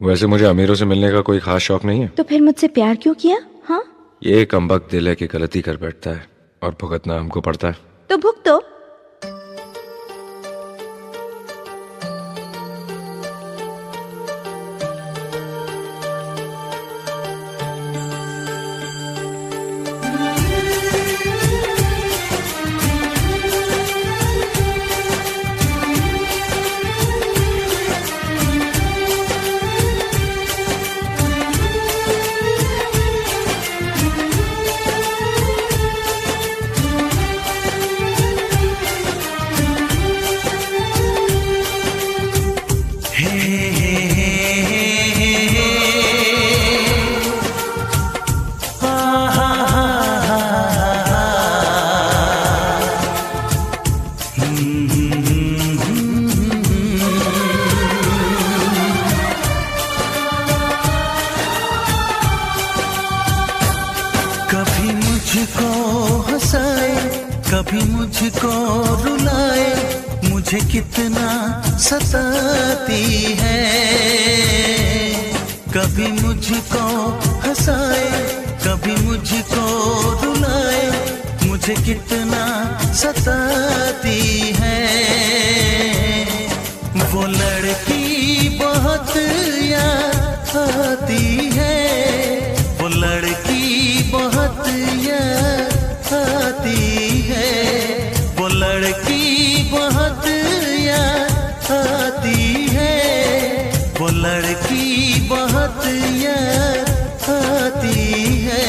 वैसे मुझे अमीरों से मिलने का कोई खास शौक नहीं है। तो फिर मुझसे प्यार क्यों किया? हाँ, ये कमबख्त दिल है कि गलती कर बैठता है और भुगतना हमको पड़ता है। तो भुगतो। कभी मुझको हंसाए, कभी मुझको रुलाए, मुझे कितना सताती है। कभी मुझको हंसाए, कभी मुझको रुलाए, मुझे कितना सताती है। वो लड़की बहुत याद आती है, वो लड़की बहुत याद आती है, वो लड़की बहुत याद आती है, वो लड़की बहुत याद आती है।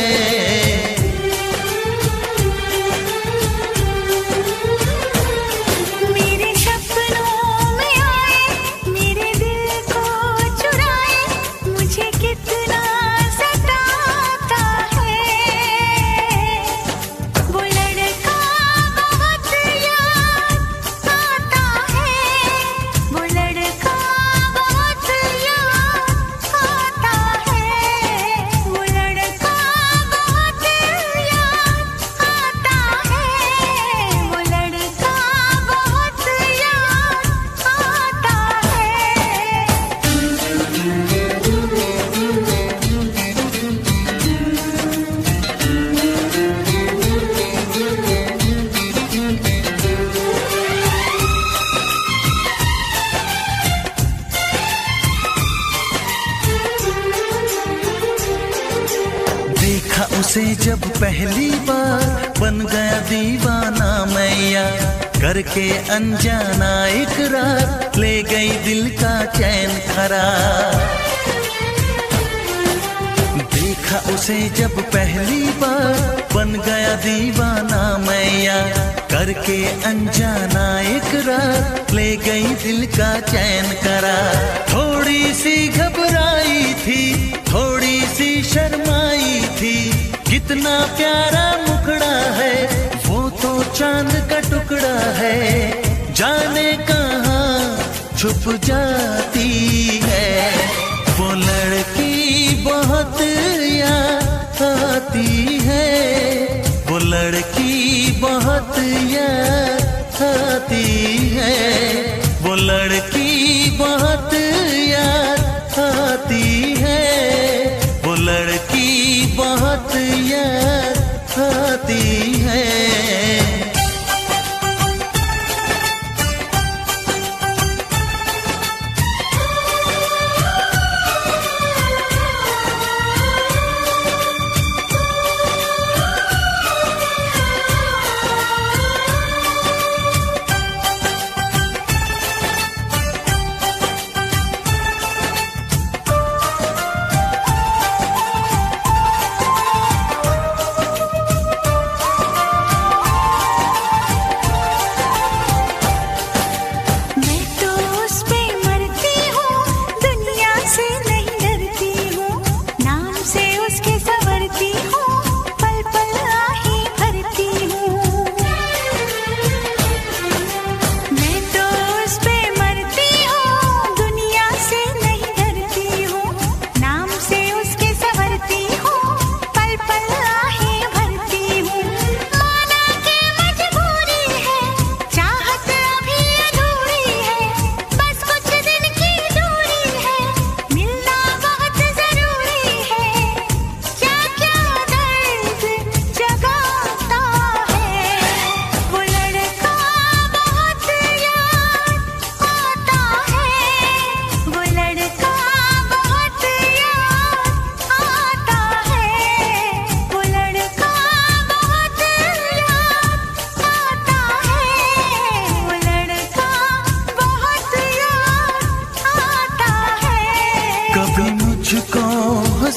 मेरे सपनों में आए, मेरे दिल को चुराए, मुझे कितना सताता है। वो लड़का बहुत याद आता है, वो लड़का बहुत याद आता है, वो लड़का बहुत याद आता है, वो लड़का बहुत याद आता देखा उसे जब पहली बार, बन गया दीवाना मैया, करके अनजाना इकरार, ले गई दिल का चैन करार। देखा उसे जब पहली बार, बन गया दीवाना मैया, करके अनजाना इकरार, ले गई दिल का चैन करार। थोड़ी सी घबराई थी, थोड़ी सी शर्माई थी, कितना प्यारा मुखड़ा है, वो तो चांद का टुकड़ा है, जाने कहाँ छुप जाती है। वो लड़की बहुत याद आती है, वो लड़की बहुत याद आती है, वो लड़की बहुत याद आती है, वो लड़की बहुत याद आती है।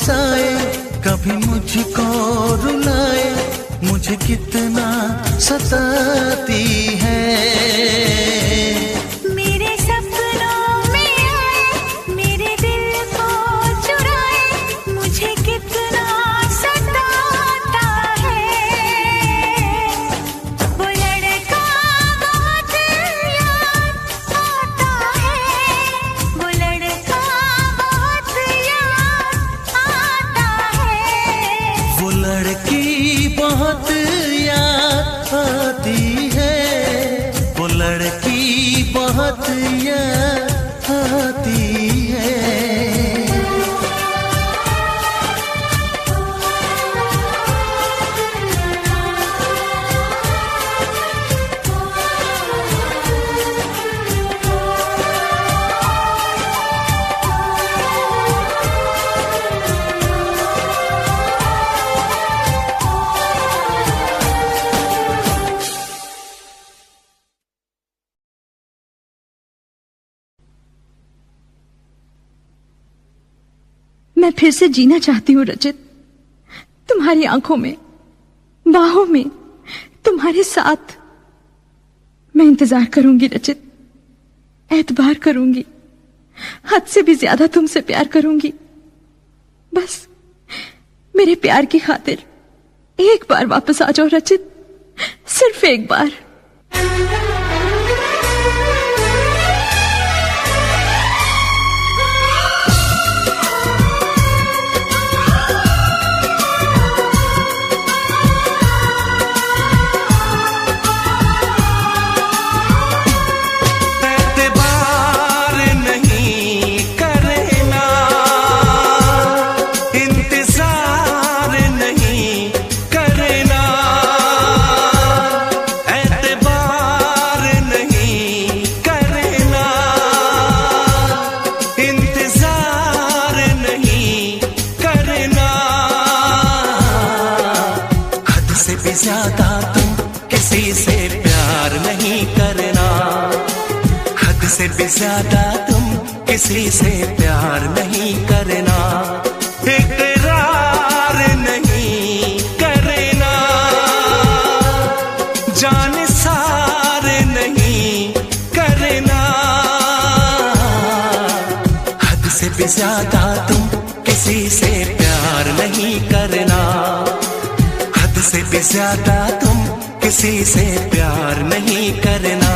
हंसाए, कभी मुझको रुलाए, मुझे कितना सताती है। मेरे सपनों में आए, मेरे दिल को चुराए, मुझे कितना सताता है। वो लड़का बहुत याद आता है, वो लड़का बहुत याद आता है। वो लड़की बहुत याद आती है, वो लड़की बहुत याद आती है। मैं फिर से जीना चाहती हूँ रचित, तुम्हारी आंखों में, बाहों में, तुम्हारे साथ। मैं इंतजार करूंगी रचित, एतबार करूंगी, हद से भी ज्यादा तुमसे प्यार करूंगी। बस मेरे प्यार की खातिर एक बार वापस आ जाओ रचित, सिर्फ एक बार। ज्यादा तुम किसी से प्यार नहीं करना, हद से भी ज्यादा तुम किसी से प्यार नहीं करना। इकरार नहीं करना, जान सार नहीं करना। हद से भी ज्यादा तुम किसी से प्यार नहीं करना, से भी ज्यादा तुम किसी से प्यार नहीं करना।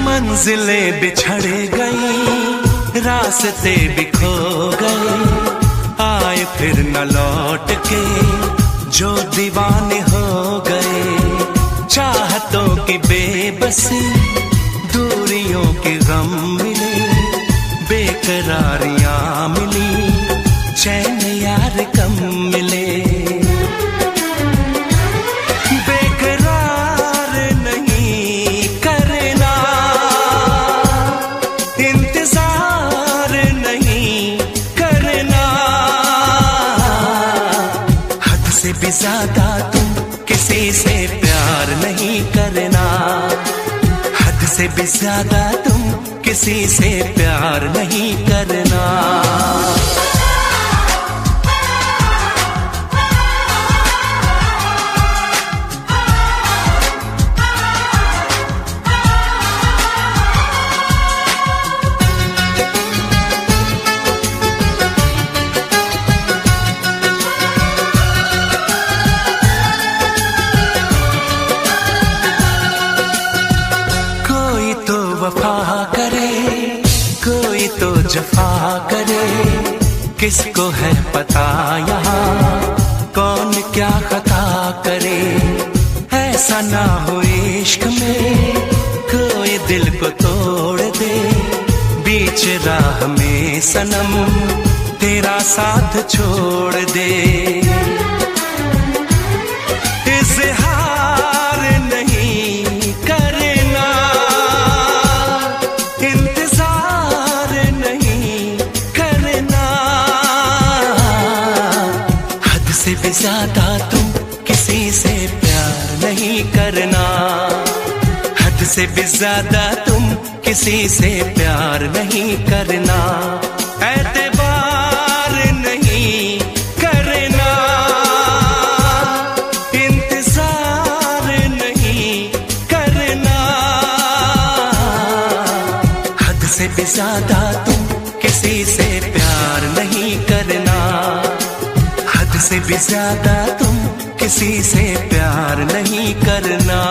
मंजिलें बिछड़ गई, रास्ते भी खो गए, आए फिर न लौट के जो दीवाने हो गए। चाहतों की बेबसी, दूरियों के गम मिले, बेकरारियां मिली, चैन यार कम मिले। ज्यादा तुम किसी से प्यार नहीं करना, हद से भी ज्यादा तुम किसी से प्यार नहीं करना। जफा करे, किसको है पता यहाँ कौन क्या खता करे। ऐसा ना हो इश्क में कोई दिल को तोड़ दे, बीच राह में सनम तेरा साथ छोड़ दे। इज़हार नहीं से भी ज्यादा तुम किसी से प्यार नहीं करना, हद से भी ज्यादा तुम किसी से प्यार नहीं करना, एतबार नहीं करना, इंतजार नहीं करना, हद से भी ज्यादा तुम किसी से प्यार नहीं करना, हद से भी ज्यादा तुम किसी से प्यार नहीं करना।